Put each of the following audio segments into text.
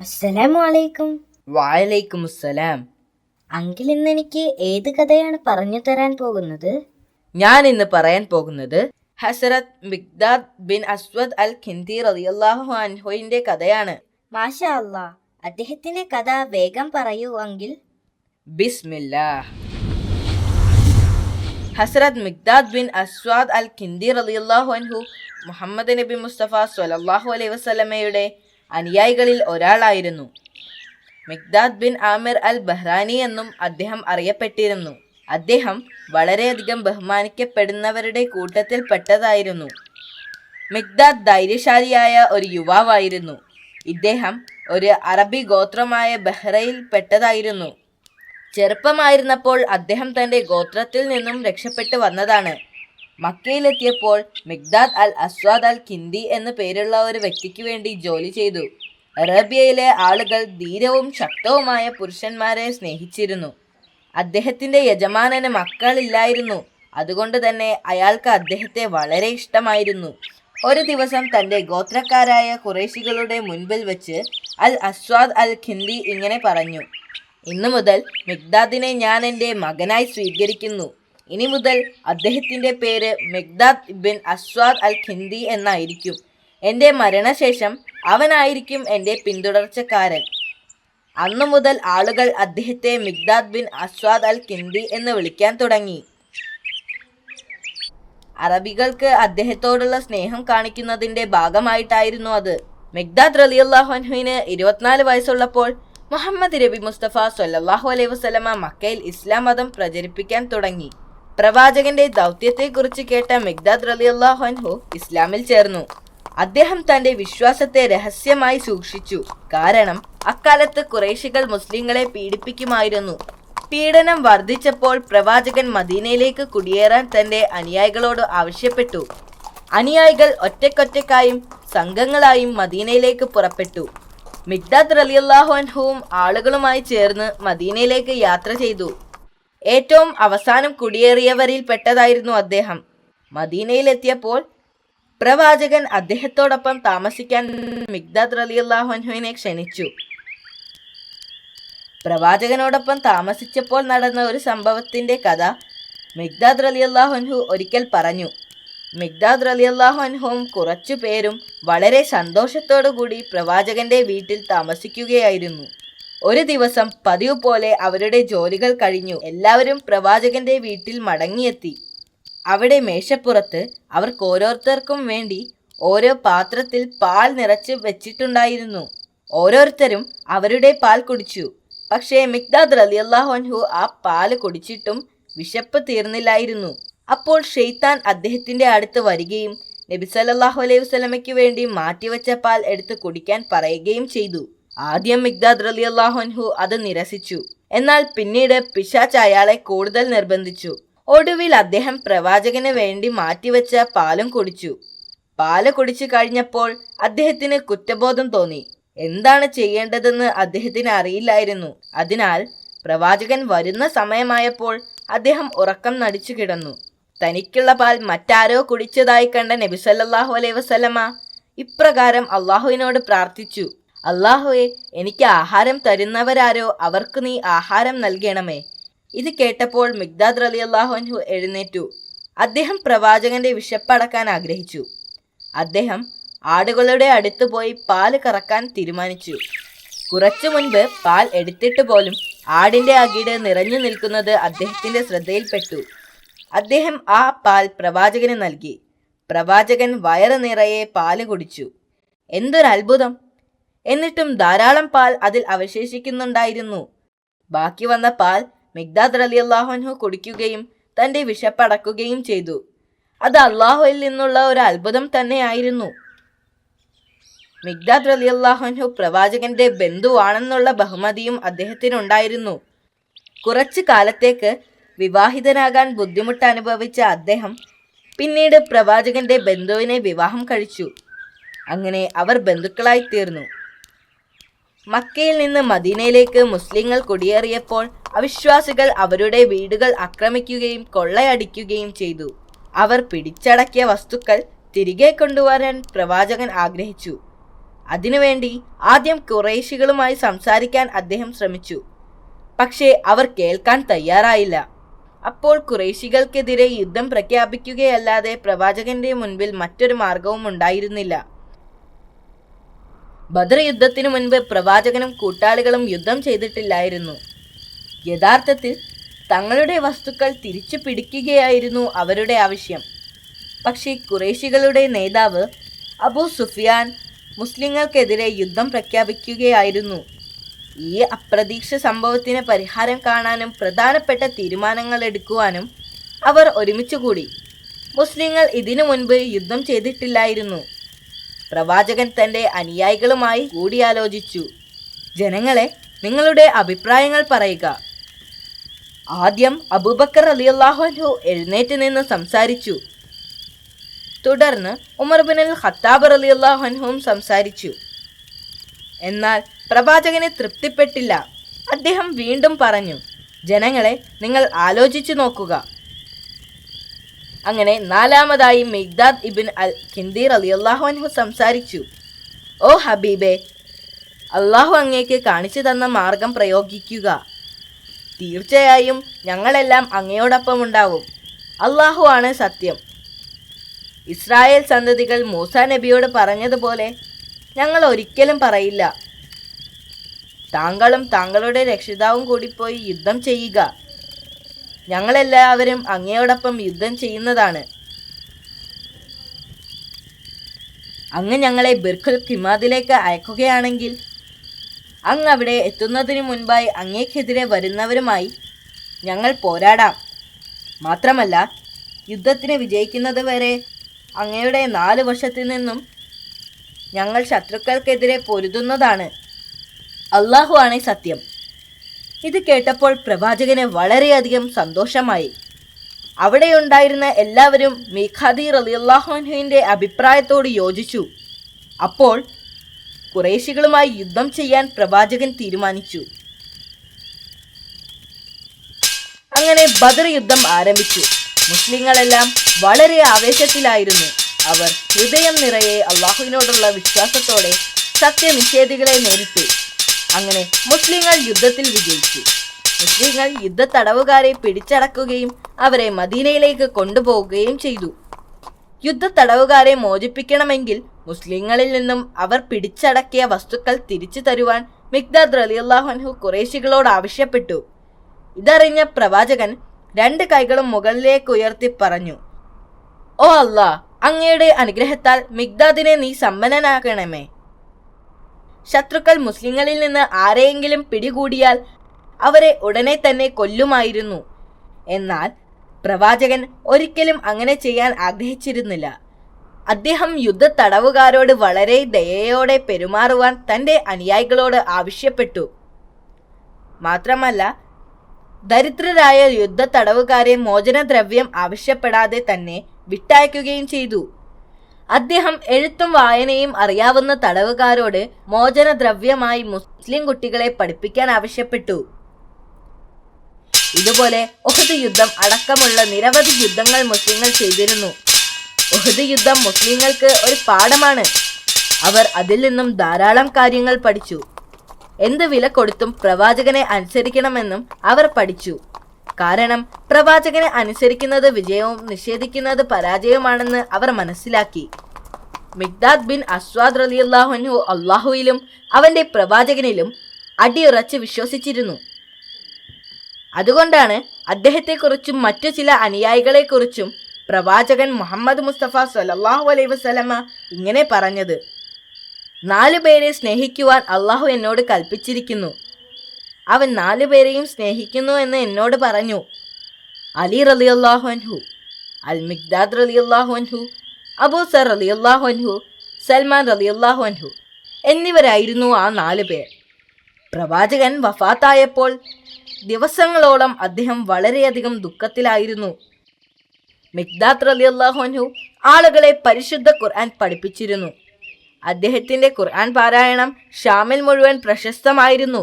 അസ്സലാമു അലൈക്കും. വഅലൈക്കും അസ്സലാം. അങ്കിൾ ഇന്ന് എനിക്ക് ഏത് കഥയാണ് പറഞ്ഞു തരാൻ പോകുന്നത്? ഞാൻ ഇന്ന് പറയാൻ പോകുന്നത് ഹസ്രത്ത് മിഖ്ദാദ് ബിൻ അസ്വദ് അൽ ഖിന്ദി റളിയല്ലാഹു അൻഹുവിന്റെ കഥയാണ്. മാഷാ അല്ലാ, അദ്ദേഹത്തിന്റെ കഥ വേഗം പറയൂ അങ്കിൾ. ബിസ്മില്ലാഹ്. ഹസ്രത്ത് മിഖ്ദാദ് ബിൻ അസ്വദ് അൽ ഖിന്ദി റളിയല്ലാഹു അൻഹു മുഹമ്മദ് നബി മുസ്തഫ സ്വല്ലല്ലാഹു അലൈഹി വസല്ലമയുടെ അനുയായികളിൽ ഒരാളായിരുന്നു. മിഖ്ദാദ് ബിൻ ആമിർ അൽ ബഹ്റാനി എന്നും അദ്ദേഹം അറിയപ്പെട്ടിരുന്നു. അദ്ദേഹം വളരെയധികം ബഹുമാനിക്കപ്പെടുന്നവരുടെ കൂട്ടത്തിൽ പെട്ടതായിരുന്നു. മിഖ്ദാദ് ധൈര്യശാലിയായ ഒരു യുവാവായിരുന്നു. ഇദ്ദേഹം ഒരു അറബി ഗോത്രമായ ബഹ്റയിൽ പെട്ടതായിരുന്നു. ചെറുപ്പമായിരുന്നപ്പോൾ അദ്ദേഹം തൻ്റെ ഗോത്രത്തിൽ നിന്നും രക്ഷപ്പെട്ടു വന്നതാണ്. മക്കയിലെത്തിയപ്പോൾ മിഖ്ദാദ് അൽ അസ്വാദ് അൽ ഖിന്ദി എന്നു പേരുള്ള ഒരു വ്യക്തിക്ക് വേണ്ടി ജോലി ചെയ്തു. അറേബ്യയിലെ ആളുകൾ ധീരവും ശക്തവുമായ പുരുഷന്മാരെ സ്നേഹിച്ചിരുന്നു. അദ്ദേഹത്തിൻ്റെ യജമാനന് മക്കളില്ലായിരുന്നു. അതുകൊണ്ട് തന്നെ അയാൾക്ക് അദ്ദേഹത്തെ വളരെ ഇഷ്ടമായിരുന്നു. ഒരു ദിവസം തൻ്റെ ഗോത്രക്കാരായ ഖുറൈശികളുടെ മുൻപിൽ വെച്ച് അൽ അസ്വാദ് അൽ ഖിന്ദി ഇങ്ങനെ പറഞ്ഞു: ഇന്നു മുതൽ മിഖ്ദാദിനെ ഞാൻ എൻ്റെ മകനായി സ്വീകരിക്കുന്നു. ഇനി മുതൽ അദ്ദേഹത്തിൻ്റെ പേര് മിഖ്ദാദ് ബിൻ അസ്വാദ് അൽ ഖിന്ദി എന്നായിരിക്കും. എൻ്റെ മരണശേഷം അവനായിരിക്കും എൻ്റെ പിന്തുടർച്ചക്കാരൻ. അന്നു മുതൽ ആളുകൾ അദ്ദേഹത്തെ മിഖ്ദാദ് ബിൻ അസ്വാദ് അൽ ഖിന്ദി എന്ന് വിളിക്കാൻ തുടങ്ങി. അറബികൾക്ക് അദ്ദേഹത്തോടുള്ള സ്നേഹം കാണിക്കുന്നതിൻ്റെ ഭാഗമായിട്ടായിരുന്നു അത്. മിഖ്ദാദ് റളിയല്ലാഹു അൻഹുവിന് 24 വയസ്സുള്ളപ്പോൾ മുഹമ്മദ് നബി മുസ്തഫ സ്വല്ലല്ലാഹു അലൈഹി വസല്ലമ മക്കയിൽ ഇസ്ലാം മതം പ്രചരിപ്പിക്കാൻ തുടങ്ങി. പ്രവാചകന്റെ ദൗത്യത്തെക്കുറിച്ച് കേട്ട മിഖ്ദാദ് റളിയല്ലാഹു അൻഹു ഇസ്ലാമിൽ ചേർന്നു. അദ്ദേഹം തന്റെ വിശ്വാസത്തെ രഹസ്യമായി സൂക്ഷിച്ചു. കാരണം അക്കാലത്ത് ഖുറൈശികൾ മുസ്ലിങ്ങളെ പീഡിപ്പിക്കുമായിരുന്നു. പീഡനം വർദ്ധിച്ചപ്പോൾ പ്രവാചകൻ മദീനയിലേക്ക് കുടിയേറാൻ തന്റെ അനുയായികളോട് ആവശ്യപ്പെട്ടു. അനുയായികൾ ഒറ്റക്കൊറ്റക്കായും സംഘങ്ങളായും മദീനയിലേക്ക് പുറപ്പെട്ടു. മിഖ്ദാദ് റളിയല്ലാഹു അൻഹുവും ആളുകളുമായി ചേർന്ന് മദീനയിലേക്ക് യാത്ര ചെയ്തു. ഏറ്റവും അവസാനം കുടിയേറിയവരിൽ പെട്ടതായിരുന്നു അദ്ദേഹം. മദീനയിലെത്തിയപ്പോൾ പ്രവാചകൻ അദ്ദേഹത്തോടൊപ്പം താമസിക്കാൻ മിഖ്ദാദ് റളിയല്ലാഹു അൻഹുവിനെ ക്ഷണിച്ചു. പ്രവാചകനോടൊപ്പം താമസിച്ചപ്പോൾ നടന്ന ഒരു സംഭവത്തിന്റെ കഥ മിഖ്ദാദ് റളിയല്ലാഹു അൻഹു ഒരിക്കൽ പറഞ്ഞു. മിഖ്ദാദ് റളിയല്ലാഹു അൻഹുവും കുറച്ചു പേരും വളരെ സന്തോഷത്തോടു കൂടി പ്രവാചകന്റെ വീട്ടിൽ താമസിക്കുകയായിരുന്നു. ഒരു ദിവസം പതിവ് പോലെ അവരുടെ ജോലികൾ കഴിഞ്ഞു എല്ലാവരും പ്രവാചകന്റെ വീട്ടിൽ മടങ്ങിയെത്തി. അവിടെ മേശപ്പുറത്ത് അവർക്ക് ഓരോരുത്തർക്കും വേണ്ടി ഓരോ പാത്രത്തിൽ പാൽ നിറച്ച് വെച്ചിട്ടുണ്ടായിരുന്നു. ഓരോരുത്തരും അവരുടെ പാൽ കുടിച്ചു. പക്ഷേ മിഖ്ദാദ് റളിയല്ലാഹു അൻഹു ആ പാല് കുടിച്ചിട്ടും വിശപ്പ് തീർന്നില്ലായിരുന്നു. അപ്പോൾ ഷെയ്ത്താൻ അദ്ദേഹത്തിന്റെ അടുത്ത് വരികയും നബി സല്ലല്ലാഹു അലൈഹി വസല്ലമയ്ക്ക് വേണ്ടി മാറ്റിവെച്ച പാൽ എടുത്ത് കുടിക്കാൻ പറയുകയും ചെയ്തു. ആദ്യം മിഖ്ദാദ് റളിയല്ലാഹു അൻഹു അത് നിരസിച്ചു. എന്നാൽ പിന്നീട് പിശാച് അയാളെ കൂടുതൽ നിർബന്ധിച്ചു. ഒടുവിൽ അദ്ദേഹം പ്രവാചകന് വേണ്ടി മാറ്റിവെച്ച പാലും കുടിച്ചു. പാല് കുടിച്ചു കഴിഞ്ഞപ്പോൾ അദ്ദേഹത്തിന് കുറ്റബോധം തോന്നി. എന്താണ് ചെയ്യേണ്ടതെന്ന് അദ്ദേഹത്തിന് അറിയില്ലായിരുന്നു. അതിനാൽ പ്രവാചകൻ വരുന്ന സമയമായപ്പോൾ അദ്ദേഹം ഉറക്കം നടിച്ചു കിടന്നു. തനിക്കുള്ള പാൽ മറ്റാരോ കുടിച്ചതായി കണ്ട നബി സല്ലല്ലാഹു അലൈഹി വസല്ലമ ഇപ്രകാരം അള്ളാഹുവിനോട് പ്രാർത്ഥിച്ചു: അള്ളാഹുവേ, എനിക്ക് ആഹാരം തരുന്നവരാരോ അവർക്ക് നീ ആഹാരം നൽകണമേ. ഇത് കേട്ടപ്പോൾ മിഖ്ദാദ് റളിയല്ലാഹു അൻഹു എഴുന്നേറ്റു. അദ്ദേഹം പ്രവാചകന്റെ വിശപ്പടക്കാൻ ആഗ്രഹിച്ചു. അദ്ദേഹം ആടുകളുടെ അടുത്ത് പോയി പാല് കറക്കാൻ തീരുമാനിച്ചു. കുറച്ചു മുൻപ് പാൽ എടുത്തിട്ട് പോലും ആടിന്റെ അകിട് നിറഞ്ഞു നിൽക്കുന്നത് അദ്ദേഹത്തിന്റെ ശ്രദ്ധയിൽപ്പെട്ടു. അദ്ദേഹം ആ പാൽ പ്രവാചകന് നൽകി. പ്രവാചകൻ വയറ് നിറയെ പാല് കുടിച്ചു. എന്തൊരത്ഭുതം! എന്നിട്ടും ധാരാളം പാൽ അതിൽ അവശേഷിക്കുന്നുണ്ടായിരുന്നു. ബാക്കി വന്ന പാൽ മിഖ്ദാദ് റളിയല്ലാഹു അൻഹു കുടിക്കുകയും തന്റെ വിശപ്പടക്കുകയും ചെയ്തു. അത് അള്ളാഹുവിൽ നിന്നുള്ള ഒരു അത്ഭുതം തന്നെയായിരുന്നു. മിഖ്ദാദ് റളിയല്ലാഹു അൻഹു പ്രവാചകന്റെ ബന്ധുവാണെന്നുള്ള ബഹുമതിയും അദ്ദേഹത്തിനുണ്ടായിരുന്നു. കുറച്ചു കാലത്തേക്ക് വിവാഹിതനാകാൻ ബുദ്ധിമുട്ട് അനുഭവിച്ച അദ്ദേഹം പിന്നീട് പ്രവാചകന്റെ ബന്ധുവിനെ വിവാഹം കഴിച്ചു. അങ്ങനെ അവർ ബന്ധുക്കളായി തീർന്നു. മക്കയിൽ നിന്ന് മദീനയിലേക്ക് മുസ്ലിങ്ങൾ കുടിയേറിയപ്പോൾ അവിശ്വാസികൾ അവരുടെ വീടുകൾ ആക്രമിക്കുകയും കൊള്ളയടിക്കുകയും ചെയ്തു. അവർ പിടിച്ചടക്കിയ വസ്തുക്കൾ തിരികെ കൊണ്ടുവരാൻ പ്രവാചകൻ ആഗ്രഹിച്ചു. അതിനുവേണ്ടി ആദ്യം ഖുറൈശികളുമായി സംസാരിക്കാൻ അദ്ദേഹം ശ്രമിച്ചു. പക്ഷേ അവർ കേൾക്കാൻ തയ്യാറായില്ല. അപ്പോൾ ഖുറൈശികൾക്കെതിരെ യുദ്ധം പ്രഖ്യാപിക്കുകയല്ലാതെ പ്രവാചകന്റെ മുൻപിൽ മറ്റൊരു മാർഗവും ഉണ്ടായിരുന്നില്ല. ബദർ യുദ്ധത്തിനു മുൻപ് പ്രവാചകനും കൂട്ടാളികളും യുദ്ധം ചെയ്തിട്ടില്ലായിരുന്നു. യഥാർത്ഥത്തിൽ തങ്ങളുടെ വസ്തുക്കൾ തിരിച്ചു പിടിക്കുകയായിരുന്നു അവരുടെ ആവശ്യം. പക്ഷേ ഖുറൈശികളുടെ നേതാവ് അബൂ സുഫിയാൻ മുസ്ലിങ്ങൾക്കെതിരെ യുദ്ധം പ്രഖ്യാപിക്കുകയായിരുന്നു. ഈ അപ്രതീക്ഷ സംഭവത്തിന് പരിഹാരം കാണാനും പ്രധാനപ്പെട്ട തീരുമാനങ്ങൾ എടുക്കുവാനും അവർ ഒരുമിച്ചുകൂടി. മുസ്ലിങ്ങൾ ഇതിനു മുൻപ് യുദ്ധം ചെയ്തിട്ടില്ലായിരുന്നു. പ്രവാചകൻ തൻ്റെ അനുയായികളുമായി കൂടിയാലോചിച്ചു. ജനങ്ങളെ, നിങ്ങളുടെ അഭിപ്രായങ്ങൾ പറയുക. ആദ്യം അബൂബക്കർ റളിയല്ലാഹു അൻഹു എഴുന്നേറ്റ് നിന്ന് സംസാരിച്ചു. തുടർന്ന് ഉമർ ബിൻ ഖത്താബ് റളിയല്ലാഹു അൻഹുവും സംസാരിച്ചു. എന്നാൽ പ്രവാചകന് തൃപ്തിപ്പെട്ടില്ല. അദ്ദേഹം വീണ്ടും പറഞ്ഞു, ജനങ്ങളെ, നിങ്ങൾ ആലോചിച്ചു നോക്കുക. അങ്ങനെ നാലാമതായി മിഖ്ദാദ് ഇബ്ൻ അൽ കിന്ദി റളിയല്ലാഹു അൻഹു സംസാരിച്ചു. ഓ ഹബീബെ, അള്ളാഹു അങ്ങേക്ക് കാണിച്ചു തന്ന മാർഗം പ്രയോഗിക്കുക. തീർച്ചയായും ഞങ്ങളെല്ലാം അങ്ങയോടൊപ്പം ഉണ്ടാവും. അള്ളാഹു ആണ് സത്യം. ഇസ്രായേൽ സന്തതികൾ മൂസാ നബിയോട് പറഞ്ഞതുപോലെ ഞങ്ങൾ ഒരിക്കലും പറയില്ല. താങ്കളും താങ്കളുടെ രക്ഷിതാവും കൂടി പോയി യുദ്ധം ചെയ്യുക. ഞങ്ങളെല്ലാവരും അങ്ങയോടൊപ്പം യുദ്ധം ചെയ്യുന്നതാണ്. അങ്ങ് ഞങ്ങളെ ബിർഖുൽ ഖിമാദിലേക്ക് അയക്കുകയാണെങ്കിൽ അങ്ങ് അവിടെ എത്തുന്നതിന് മുൻപായി അങ്ങേക്കെതിരെ വരുന്നവരുമായി ഞങ്ങൾ പോരാടാം. മാത്രമല്ല, യുദ്ധത്തിന് വിജയിക്കുന്നത് വരെ അങ്ങയുടെ 4 വശത്തു നിന്നും ഞങ്ങൾ ശത്രുക്കൾക്കെതിരെ പൊരുതുന്നതാണ്. അള്ളാഹു ആണ് സത്യം. ഇത് കേട്ടപ്പോൾ പ്രവാചകന് വളരെയധികം സന്തോഷമായി. അവിടെയുണ്ടായിരുന്ന എല്ലാവരും മിഖ്ദാദ് റളിയല്ലാഹു അൻഹുവിൻ്റെ അഭിപ്രായത്തോട് യോജിച്ചു. അപ്പോൾ ഖുറൈശികളുമായി യുദ്ധം ചെയ്യാൻ പ്രവാചകൻ തീരുമാനിച്ചു. അങ്ങനെ ബദർ യുദ്ധം ആരംഭിച്ചു. മുസ്ലിങ്ങളെല്ലാം വളരെ ആവേശത്തിലായിരുന്നു. അവർ ഹൃദയം നിറയെ അള്ളാഹുവിനോടുള്ള വിശ്വാസത്തോടെ സത്യനിഷേധികളെ നേരിട്ടു. അങ്ങനെ മുസ്ലിങ്ങൾ യുദ്ധത്തിൽ വിജയിച്ചു. മുസ്ലിങ്ങൾ യുദ്ധ തടവുകാരെ പിടിച്ചടക്കുകയും അവരെ മദീനയിലേക്ക് കൊണ്ടുപോവുകയും ചെയ്തു. യുദ്ധ തടവുകാരെ മോചിപ്പിക്കണമെങ്കിൽ മുസ്ലിങ്ങളിൽ നിന്നും അവർ പിടിച്ചടക്കിയ വസ്തുക്കൾ തിരിച്ചു തരുവാൻ മിഖ്ദാദ് റളിയല്ലാഹു അൻഹു ഖുറൈശികളോട് ആവശ്യപ്പെട്ടു. ഇതറിഞ്ഞ പ്രവാചകൻ 2 കൈകളും മുകളിലേക്ക് ഉയർത്തി പറഞ്ഞു, ഓ അല്ലാ, അങ്ങയുടെ അനുഗ്രഹത്താൽ മിഖ്ദാദിനെ നീ സമ്പന്നനാക്കണമേ. ശത്രുക്കൾ മുസ്ലിങ്ങളിൽ നിന്ന് ആരെയെങ്കിലും പിടികൂടിയാൽ അവരെ ഉടനെ തന്നെ കൊല്ലുമായിരുന്നു. എന്നാൽ പ്രവാചകൻ ഒരിക്കലും അങ്ങനെ ചെയ്യാൻ ആഗ്രഹിച്ചിരുന്നില്ല. അദ്ദേഹം യുദ്ധ തടവുകാരോട് വളരെ ദയയോടെ പെരുമാറുവാൻ തൻ്റെ അനുയായികളോട് ആവശ്യപ്പെട്ടു. മാത്രമല്ല, ദരിദ്രരായ യുദ്ധ തടവുകാരെ മോചനദ്രവ്യം ആവശ്യപ്പെടാതെ തന്നെ വിട്ടയക്കുകയും ചെയ്തു. അദ്ദേഹം എഴുത്തും വായനയും അറിയാവുന്ന തടവുകാരോട് മോചനദ്രവ്യമായി മുസ്ലിം കുട്ടികളെ പഠിപ്പിക്കാൻ ആവശ്യപ്പെട്ടു. ഇതുപോലെ ഉഹദ് യുദ്ധം അടക്കമുള്ള നിരവധി യുദ്ധങ്ങൾ മുസ്ലിങ്ങൾ ചെയ്തിരുന്നു. ഉഹദ് യുദ്ധം മുസ്ലിങ്ങൾക്ക് ഒരു പാഠമാണ്. അവർ അതിൽ നിന്നും ധാരാളം കാര്യങ്ങൾ പഠിച്ചു. എന്ത് വില കൊടുത്തും പ്രവാചകനെ അനുസരിക്കണമെന്നും അവർ പഠിച്ചു. കാരണം പ്രവാചകനെ അനുസരിക്കുന്നത് വിജയവും നിഷേധിക്കുന്നത് പരാജയവുമാണെന്ന് അവർ മനസ്സിലാക്കി. മിഖ്ദാദ് ബിൻ അസ്വാദ് റളിയല്ലാഹു അൻഹു അള്ളാഹുവിലും അവൻ്റെ പ്രവാചകനിലും അടിയുറച്ച് വിശ്വസിച്ചിരുന്നു. അതുകൊണ്ടാണ് അദ്ദേഹത്തെക്കുറിച്ചും മറ്റു ചില അനുയായികളെക്കുറിച്ചും പ്രവാചകൻ മുഹമ്മദ് മുസ്തഫ സ്വല്ലല്ലാഹു അലൈഹി വസല്ലമ ഇങ്ങനെ പറഞ്ഞത്, 4 പേരെ സ്നേഹിക്കുവാൻ അള്ളാഹു എന്നോട് കൽപ്പിച്ചിരിക്കുന്നു. അവൻ 4 പേരെയും സ്നേഹിക്കുന്നു എന്ന് എന്നോട് പറഞ്ഞു. അലി റളിയല്ലാഹു അൻഹു, അൽ മിഖ്ദാദ് റളിയല്ലാഹു അൻഹു, അബൂ സർ റളിയല്ലാഹു അൻഹു, സൽമാൻ റളിയല്ലാഹു അൻഹു എന്നിവരായിരുന്നു ആ 4 പേർ. പ്രവാചകൻ വഫാത്തായപ്പോൾ ദിവസങ്ങളോളം അദ്ദേഹം വളരെയധികം ദുഃഖത്തിലായിരുന്നു. മിഖ്ദാദ് റളിയല്ലാഹു അൻഹു ആളുകളെ പരിശുദ്ധ ഖുർആൻ പഠിപ്പിച്ചിരുന്നു. അദ്ദേഹത്തിൻ്റെ ഖുർആൻ പാരായണം ഷാമിൽ മുഴുവൻ പ്രശസ്തമായിരുന്നു.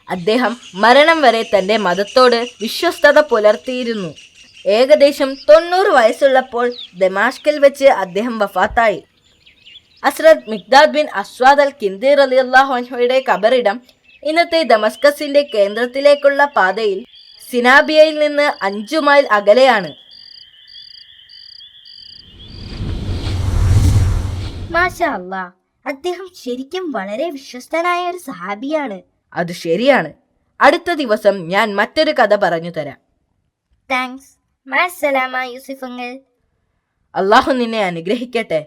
അദ്ദേഹം മരണം വരെ തൻ്റെ മതത്തോട് വിശ്വസ്തത പുലർത്തിയിരുന്നു. ഏകദേശം 90 വയസ്സുള്ളപ്പോൾ ദമാഷ്കിൽ വെച്ച് അദ്ദേഹം വഫാത്തായി. ഹസ്രത്ത് മിഖ്ദാദ് ബിൻ അസ്വാദ് അൽ കിന്ദി റളിയല്ലാഹു അൻഹുയുടെ ഖബറിടം ഇന്നത്തെ ദമസ്കസിന്റെ കേന്ദ്രത്തിലേക്കുള്ള പാതയിൽ സിനാബിയയിൽ നിന്ന് 5 മൈൽ അകലെയാണ്. മാഷാ അല്ലാ, അദ്ദേഹം ശരിക്കും വളരെ വിശ്വസ്തനായ ഒരു സഹാബിയാണ്. അത് ശരിയാണ്. അടുത്ത ദിവസം ഞാൻ മറ്റൊരു കഥ പറഞ്ഞു തരാം. താങ്ക്സ്. മാസലാമ യൂസിഫ് അങ്കിൾ. അള്ളാഹു നിന്നെ അനുഗ്രഹിക്കട്ടെ.